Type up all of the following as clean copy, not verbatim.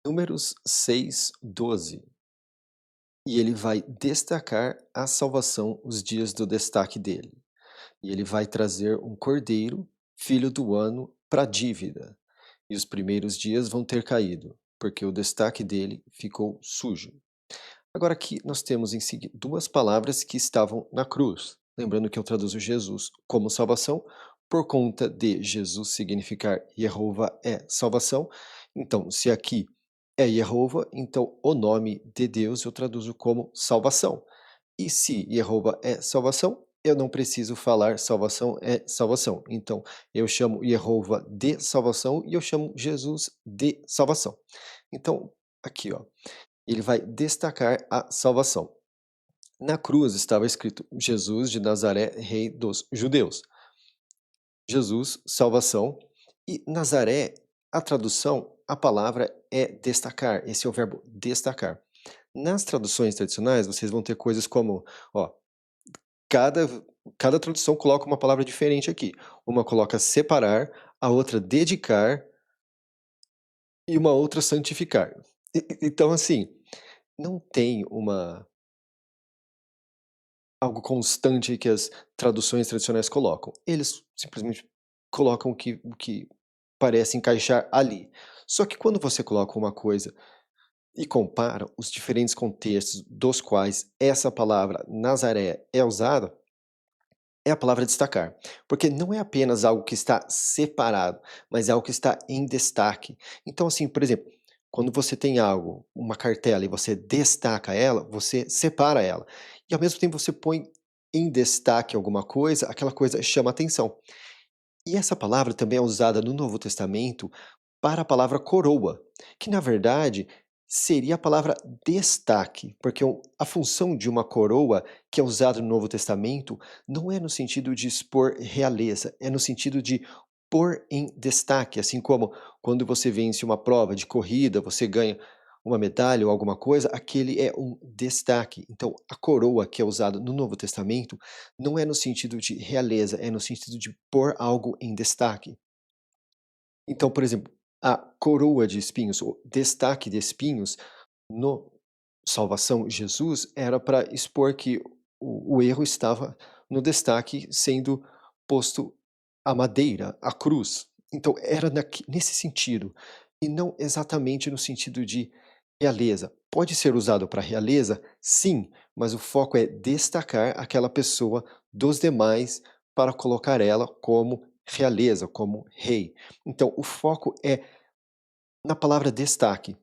Números 6:12. E ele vai destacar a salvação os dias do destaque dele. E ele vai trazer um cordeiro, filho do ano, para a dívida. E os primeiros dias vão ter caído, porque o destaque dele ficou sujo. Agora aqui nós temos em seguida duas palavras que estavam na cruz. Lembrando que eu traduzo Jesus como salvação, por conta de Jesus significar Jeová é salvação. Então, se aqui é Jeová, então o nome de Deus eu traduzo como salvação. E se Jeová é salvação, eu não preciso falar salvação é salvação. Então, eu chamo Jeová de salvação e eu chamo Jesus de salvação. Então, aqui, ó, ele vai destacar a salvação. Na cruz estava escrito Jesus de Nazaré, rei dos judeus. Jesus, salvação. E Nazaré, a tradução, a palavra é destacar. Esse é o verbo destacar. Nas traduções tradicionais, vocês vão ter coisas como, ó, cada, cada tradução coloca uma palavra diferente aqui. Uma coloca separar, a outra dedicar e uma outra santificar. Então, assim, não tem algo constante que as traduções tradicionais colocam. Eles simplesmente colocam o que parece encaixar ali. Só que quando você coloca uma coisa e compara os diferentes contextos dos quais essa palavra Nazaré é usada, é a palavra destacar. Porque não é apenas algo que está separado, mas é algo que está em destaque. Então, assim, por exemplo, quando você tem algo, uma cartela, e você destaca ela, você separa ela. E ao mesmo tempo você põe em destaque alguma coisa, aquela coisa chama atenção. E essa palavra também é usada no Novo Testamento para a palavra coroa, que na verdade seria a palavra destaque, porque a função de uma coroa que é usada no Novo Testamento não é no sentido de expor realeza, é no sentido de pôr em destaque, assim como quando você vence uma prova de corrida, você ganha uma medalha ou alguma coisa, aquele é um destaque. Então, a coroa que é usada no Novo Testamento não é no sentido de realeza, é no sentido de pôr algo em destaque. Então, por exemplo, a coroa de espinhos, o destaque de espinhos no Salvação Jesus era para expor que o erro estava no destaque sendo posto a madeira, a cruz. Então era nesse sentido, e não exatamente no sentido de realeza. Pode ser usado para realeza? Sim, mas o foco é destacar aquela pessoa dos demais para colocar ela como realeza, como rei. Então o foco é na palavra destaque.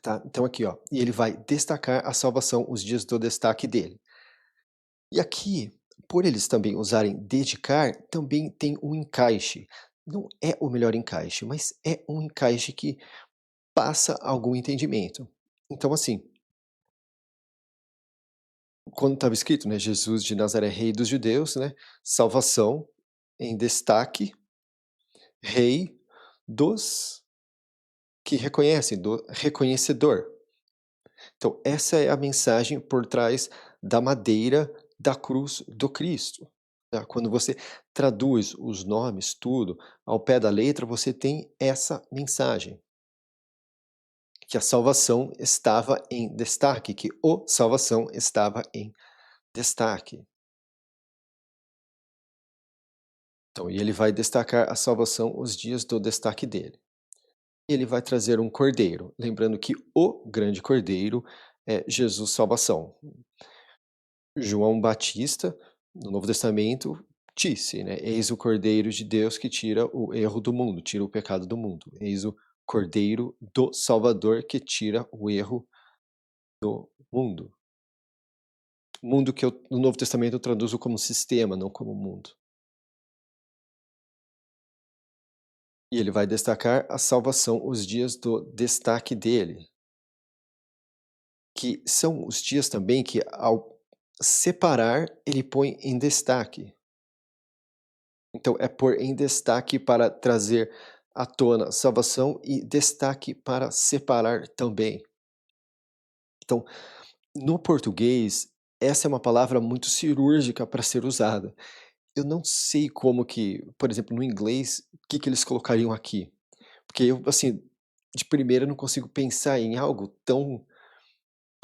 Tá? Então aqui, ó, e ele vai destacar a salvação os dias do destaque dele. E aqui, por eles também usarem dedicar, também tem um encaixe. Não é o melhor encaixe, mas é um encaixe que passa algum entendimento. Então assim, quando estava escrito, né, Jesus de Nazaré, rei dos judeus, né, salvação em destaque, rei dos que reconhecem, do reconhecedor. Então, essa é a mensagem por trás da madeira da cruz do Cristo. Tá? Quando você traduz os nomes, tudo, ao pé da letra, você tem essa mensagem. Que a salvação estava em destaque, que o salvação estava em destaque. Então, e ele vai destacar a salvação os dias do destaque dele. Ele vai trazer um cordeiro, lembrando que o grande cordeiro é Jesus salvação. João Batista, no Novo Testamento, disse, né: "Eis o Cordeiro de Deus que tira o erro do mundo, tira o pecado do mundo. Eis o Cordeiro do Salvador que tira o erro do mundo". Mundo que eu no Novo Testamento eu traduzo como sistema, não como mundo. E ele vai destacar a salvação, os dias do destaque dele, que são os dias também que ao separar, ele põe em destaque. Então, é pôr em destaque para trazer à tona salvação e destaque para separar também. Então, no português, essa é uma palavra muito cirúrgica para ser usada. Eu não sei como que, por exemplo, no inglês, o que que eles colocariam aqui. Porque eu, assim, de primeira não consigo pensar em algo tão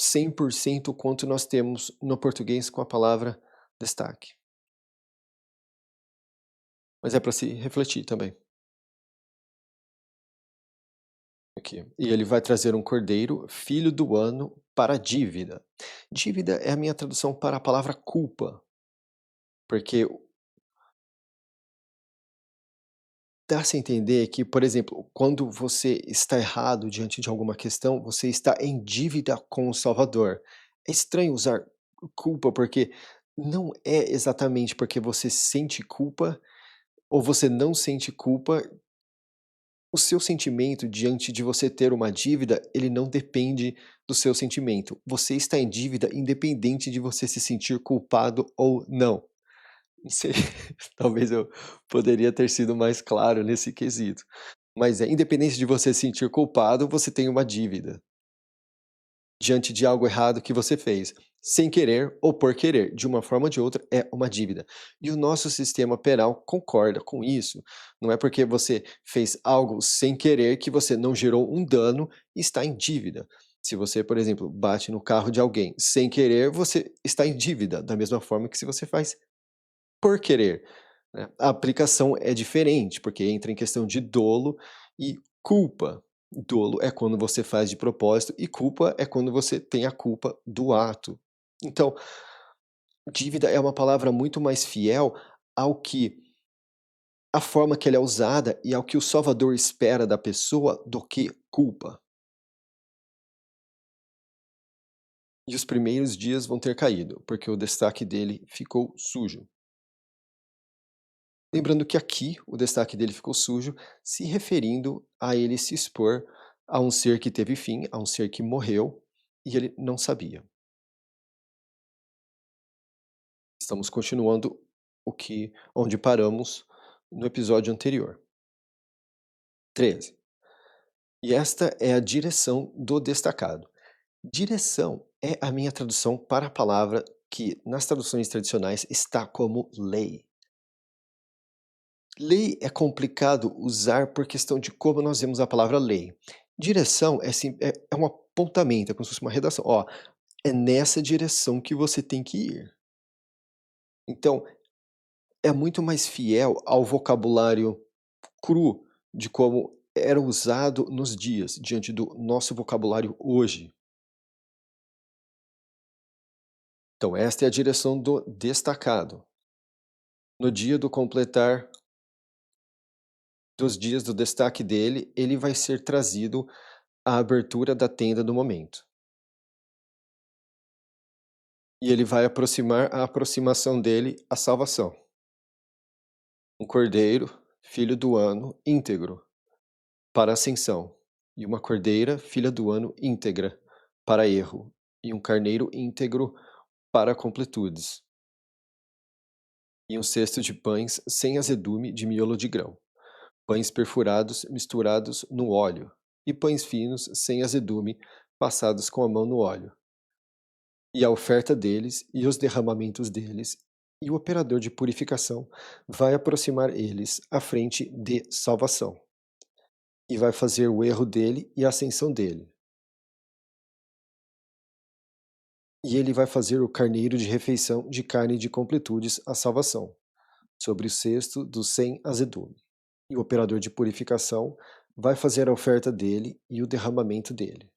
100% quanto nós temos no português com a palavra destaque. Mas é para se refletir também. Aqui. E ele vai trazer um cordeiro, filho do ano, para a dívida. Dívida é a minha tradução para a palavra culpa, porque dá-se a entender que, por exemplo, quando você está errado diante de alguma questão, você está em dívida com o Salvador. É estranho usar culpa, porque não é exatamente porque você sente culpa ou você não sente culpa. O seu sentimento diante de você ter uma dívida, ele não depende do seu sentimento. Você está em dívida independente de você se sentir culpado ou não. Não sei, talvez eu poderia ter sido mais claro nesse quesito. Mas é independente de você se sentir culpado, você tem uma dívida diante de algo errado que você fez, sem querer ou por querer, de uma forma ou de outra, é uma dívida. E o nosso sistema penal concorda com isso. Não é porque você fez algo sem querer que você não gerou um dano e está em dívida. Se você, por exemplo, bate no carro de alguém sem querer, você está em dívida, da mesma forma que se você faz por querer, né? A aplicação é diferente, porque entra em questão de dolo e culpa. Dolo é quando você faz de propósito e culpa é quando você tem a culpa do ato. Então, dívida é uma palavra muito mais fiel ao que a forma que ela é usada e ao que o Salvador espera da pessoa do que culpa. E os primeiros dias vão ter caído, porque o destaque dele ficou sujo. Lembrando que aqui o destaque dele ficou sujo, se referindo a ele se expor a um ser que teve fim, a um ser que morreu, e ele não sabia. Estamos continuando onde paramos no episódio anterior. 13. E esta é a direção do destacado. Direção é a minha tradução para a palavra que nas traduções tradicionais está como lei. Lei é complicado usar por questão de como nós vemos a palavra lei. Direção é um apontamento, é como se fosse uma redação. Ó, é nessa direção que você tem que ir. Então, é muito mais fiel ao vocabulário cru de como era usado nos dias, diante do nosso vocabulário hoje. Então, esta é a direção do destacado. No dia do completar dos dias do destaque dele, ele vai ser trazido à abertura da tenda do momento. E ele vai aproximar a aproximação dele à salvação. Um cordeiro, filho do ano, íntegro, para a ascensão, e uma cordeira, filha do ano, íntegra, para erro, e um carneiro íntegro para completudes, e um cesto de pães sem azedume de miolo de grão, pães perfurados misturados no óleo, e pães finos sem azedume passados com a mão no óleo, e a oferta deles e os derramamentos deles, e o operador de purificação vai aproximar eles à frente de salvação, e vai fazer o erro dele e a ascensão dele. E ele vai fazer o carneiro de refeição de carne de completudes à salvação, sobre o cesto do sem azedume. E o operador de purificação vai fazer a oferta dele e o derramamento dele.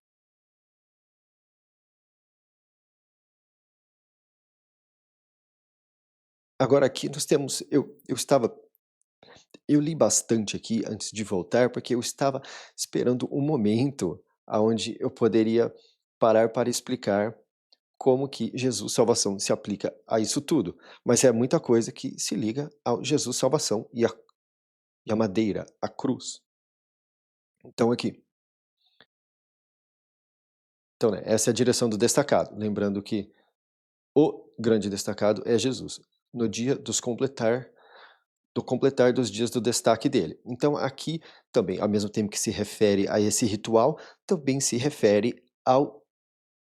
Agora aqui nós temos, eu li bastante aqui antes de voltar, porque eu estava esperando um momento aonde eu poderia parar para explicar como que Jesus salvação se aplica a isso tudo, mas é muita coisa que se liga ao Jesus salvação e a madeira, a cruz. Então aqui, então, né, essa é a direção do destacado, lembrando que o grande destacado é Jesus, no dia do completar dos dias do destaque dele. Então aqui também, ao mesmo tempo que se refere a esse ritual, também se refere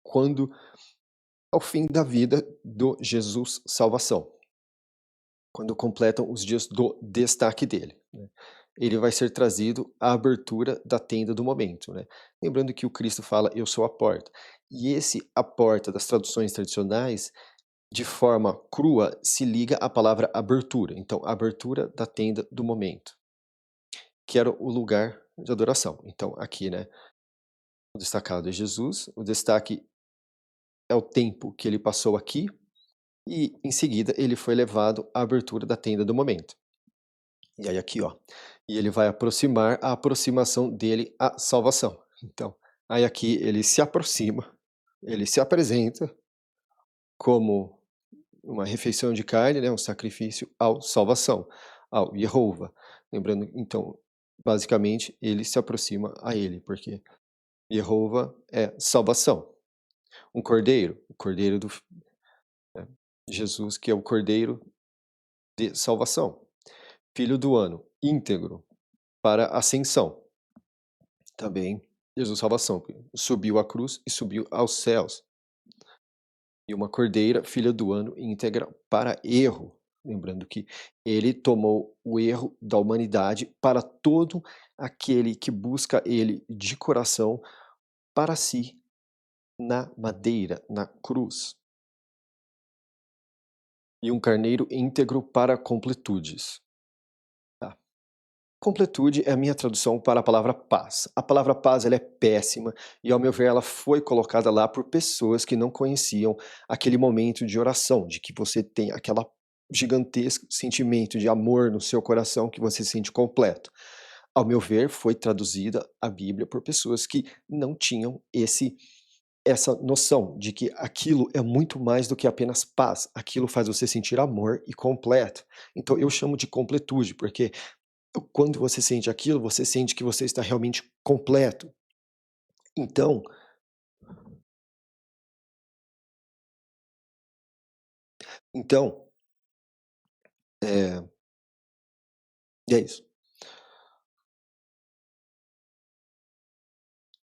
quando ao fim da vida do Jesus salvação, quando completam os dias do destaque dele, né. ele vai ser trazido à abertura da tenda do momento, né. Lembrando que o Cristo fala: "Eu sou a porta". E esse "a porta" das traduções tradicionais, de forma crua, se liga à palavra abertura. Então, abertura da tenda do momento, que era o lugar de adoração. Então aqui, né, o destacado é Jesus, o destaque é o tempo que ele passou aqui, e em seguida ele foi levado à abertura da tenda do momento. E aí aqui, ó, e ele vai aproximar a aproximação dele à salvação. Então, aí aqui ele se aproxima, ele se apresenta como uma refeição de carne, né, um sacrifício ao salvação, ao Jeová. Lembrando, então, basicamente, ele se aproxima a ele, porque Jeová é salvação. Um cordeiro, o cordeiro do né, Jesus, que é o cordeiro de salvação. Filho do ano, íntegro, para ascensão. Também Jesus salvação, subiu à cruz e subiu aos céus. E uma cordeira, filha do ano, íntegra para erro. Lembrando que ele tomou o erro da humanidade para todo aquele que busca ele de coração para si na madeira, na cruz. E um carneiro íntegro para completudes. Tá? Completude é a minha tradução para a palavra paz. A palavra paz ela é péssima e, ao meu ver, ela foi colocada lá por pessoas que não conheciam aquele momento de oração, de que você tem aquela gigantesco sentimento de amor no seu coração que você sente completo. Ao meu ver, foi traduzida a Bíblia por pessoas que não tinham essa noção de que aquilo é muito mais do que apenas paz, aquilo faz você sentir amor e completo. Então eu chamo de completude, porque quando você sente aquilo, você sente que você está realmente completo. Então então, eh, é isso.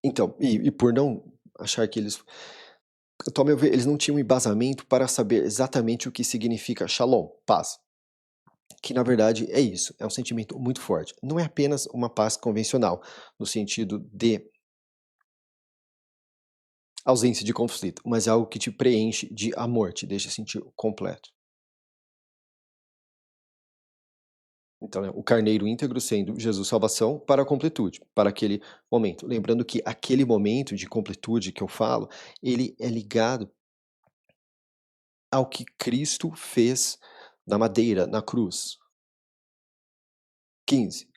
Então, e por não achar que eles ao meu ver, eles não tinham embasamento para saber exatamente o que significa shalom, paz, que na verdade é isso, é um sentimento muito forte. Não é apenas uma paz convencional, no sentido de ausência de conflito, mas é algo que te preenche de amor, te deixa sentir completo. Então, né, o carneiro íntegro sendo Jesus salvação para a completude, para aquele momento. Lembrando que aquele momento de completude que eu falo, ele é ligado ao que Cristo fez na madeira, na cruz. 15.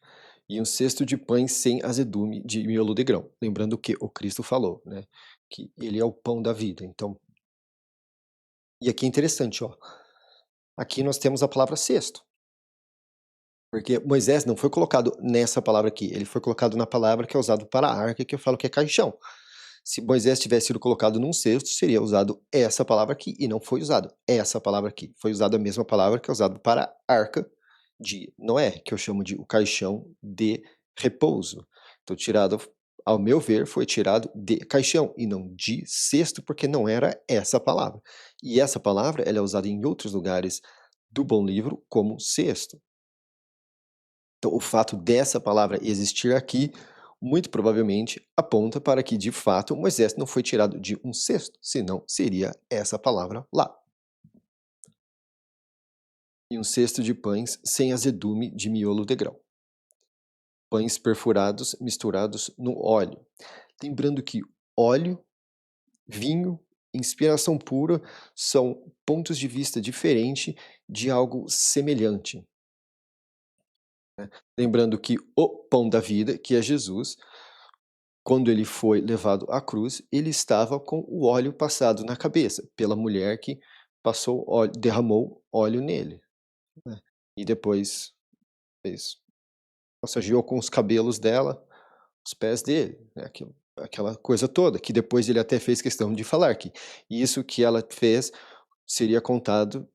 E um cesto de pães sem azedume de miolo de grão. Lembrando que o Cristo falou, né, que ele é o pão da vida. Então, e aqui é interessante, ó. Aqui nós temos a palavra cesto. Porque Moisés não foi colocado nessa palavra aqui, ele foi colocado na palavra que é usado para a arca, que eu falo que é caixão. Se Moisés tivesse sido colocado num cesto, seria usado essa palavra aqui, e não foi usado essa palavra aqui. Foi usada a mesma palavra que é usada para a arca de Noé, que eu chamo de o caixão de repouso. Então, tirado, ao meu ver, foi tirado de caixão e não de cesto, porque não era essa palavra. E essa palavra ela é usada em outros lugares do Bom Livro como cesto. Então, o fato dessa palavra existir aqui, muito provavelmente aponta para que, de fato, Moisés não foi tirado de um cesto, senão seria essa palavra lá. E um cesto de pães sem azedume de miolo de grão. Pães perfurados misturados no óleo. Lembrando que óleo, vinho, inspiração pura são pontos de vista diferentes de algo semelhante. Lembrando que o pão da vida, que é Jesus, quando ele foi levado à cruz, ele estava com o óleo passado na cabeça, pela mulher que passou óleo, derramou óleo nele, né. E depois fez massageou com os cabelos dela, os pés dele, né, aquela coisa toda, que depois ele até fez questão de falar que isso que ela fez seria contado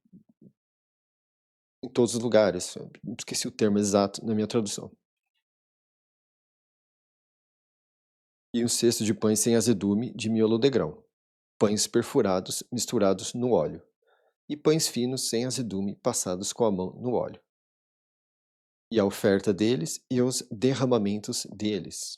em todos os lugares. Eu esqueci o termo exato na minha tradução. E um cesto de pães sem azedume de miolo de grão, pães perfurados misturados no óleo, e pães finos sem azedume passados com a mão no óleo. e a oferta deles e os derramamentos deles.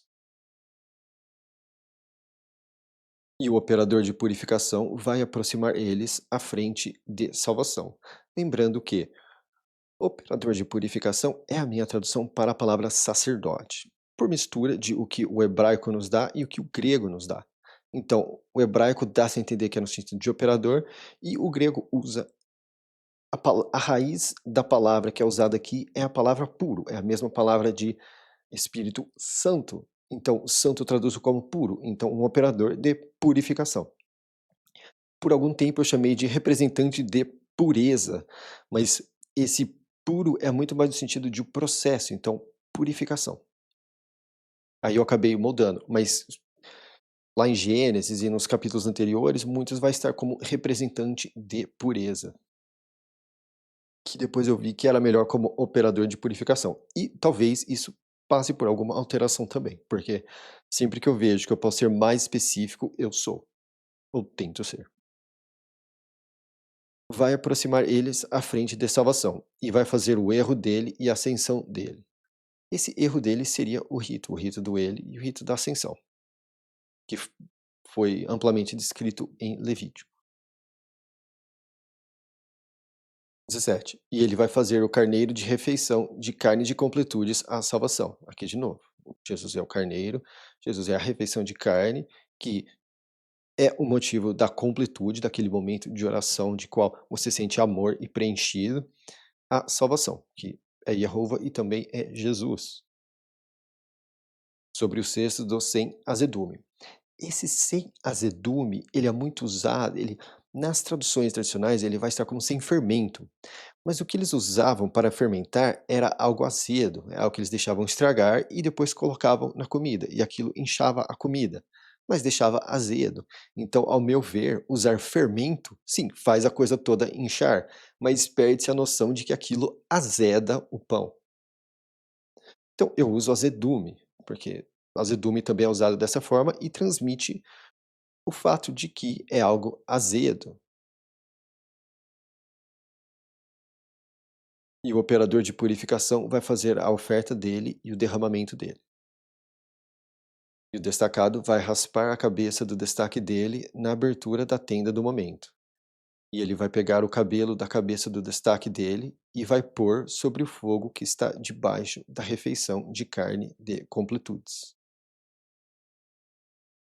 E o operador de purificação vai aproximar eles à frente de salvação. Lembrando que operador de purificação é a minha tradução para a palavra sacerdote, por mistura de o que o hebraico nos dá e o que o grego nos dá. Então, o hebraico dá-se a entender que é no sentido de operador, e o grego usa a raiz da palavra que é usada aqui é a palavra puro, é a mesma palavra de Espírito Santo. Então, santo traduzo como puro, então um operador de purificação. Por algum tempo eu chamei de representante de pureza, mas esse puro é muito mais no sentido de um processo, então purificação. Aí eu acabei moldando, mas lá em Gênesis e nos capítulos anteriores, muitos vai estar como representante de pureza, que depois eu vi que era melhor como operador de purificação. E talvez isso passe por alguma alteração também, porque sempre que eu vejo que eu posso ser mais específico, eu sou, ou tento ser. Vai aproximar eles à frente de salvação, e vai fazer o erro dele e a ascensão dele. Esse erro dele seria o rito do ele e o rito da ascensão, que foi amplamente descrito em Levítico. 17. E ele vai fazer o carneiro de refeição de carne de completudes à salvação. Aqui de novo. Jesus é o carneiro, Jesus é a refeição de carne, que é o motivo da completude, daquele momento de oração de qual você sente amor e preenchido, a salvação, que é Jeová e também é Jesus. Sobre o cesto do sem azedume. Esse sem azedume, ele é muito usado, nas traduções tradicionais ele vai estar como sem fermento, mas o que eles usavam para fermentar era algo azedo, é algo que eles deixavam estragar e depois colocavam na comida, e aquilo inchava a comida, mas deixava azedo. Então, ao meu ver, usar fermento, sim, faz a coisa toda inchar, mas perde-se a noção de que aquilo azeda o pão. Então, eu uso azedume, porque azedume também é usado dessa forma e transmite o fato de que é algo azedo. E o operador de purificação vai fazer a oferta dele e o derramamento dele. E o destacado vai raspar a cabeça do destaque dele na abertura da tenda do momento. E ele vai pegar o cabelo da cabeça do destaque dele e vai pôr sobre o fogo que está debaixo da refeição de carne de completudes.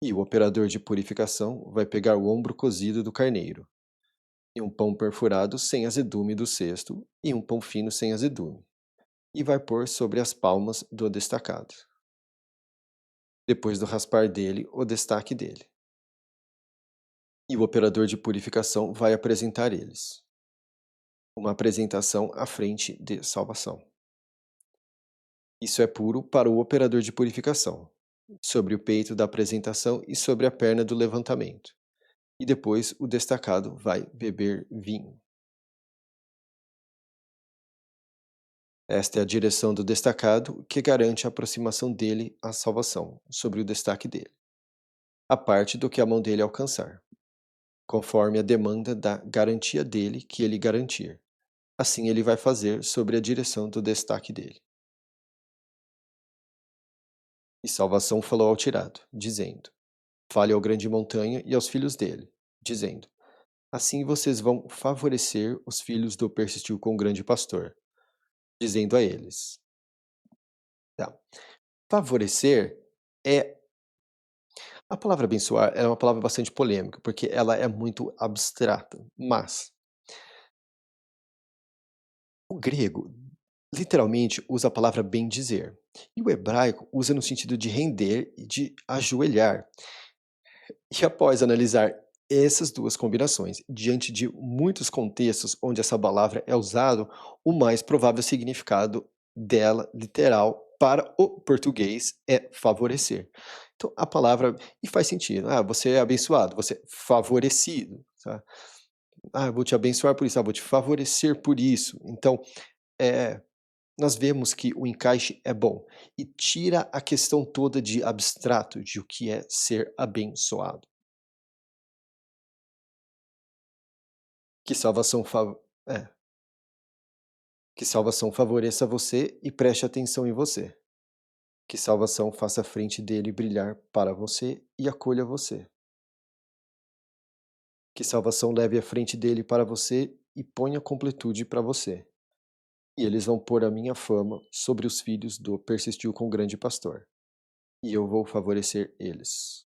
E o operador de purificação vai pegar o ombro cozido do carneiro, e um pão perfurado sem azedume do cesto, e um pão fino sem azedume, e vai pôr sobre as palmas do destacado. Depois do raspar dele, o destaque dele. E o operador de purificação vai apresentar eles. Uma apresentação à frente de salvação. Isso é puro para o operador de purificação, sobre o peito da apresentação e sobre a perna do levantamento. E depois o destacado vai beber vinho. Esta é a direção do destacado que garante a aproximação dele à salvação, sobre o destaque dele, a parte do que a mão dele alcançar, conforme a demanda da garantia dele que ele garantir. Assim ele vai fazer sobre a direção do destaque dele. E salvação falou ao tirado, dizendo: Fale ao grande montanha e aos filhos dele, dizendo: Assim vocês vão favorecer os filhos do persistiu com o grande pastor, dizendo a eles. Tá. Favorecer é a palavra abençoar é uma palavra bastante polêmica, porque ela é muito abstrata, mas o grego literalmente usa a palavra bendizer, e o hebraico usa no sentido de render e de ajoelhar. E após analisar essas duas combinações, diante de muitos contextos onde essa palavra é usada, o mais provável significado dela, literal, para o português é favorecer. Então a palavra, e faz sentido, você é abençoado, você é favorecido, tá? Eu vou te abençoar por isso, vou te favorecer por isso. Então, eh, nós vemos que o encaixe é bom e tira a questão toda de abstrato de o que é ser abençoado. Que salvação fa é, Que salvação favoreça você e preste atenção em você. Que salvação faça a frente dele brilhar para você e acolha você. Que salvação leve a frente dele para você e ponha completude para você. E eles vão pôr a minha fama sobre os filhos do persistiu com o grande pastor. E eu vou favorecer eles.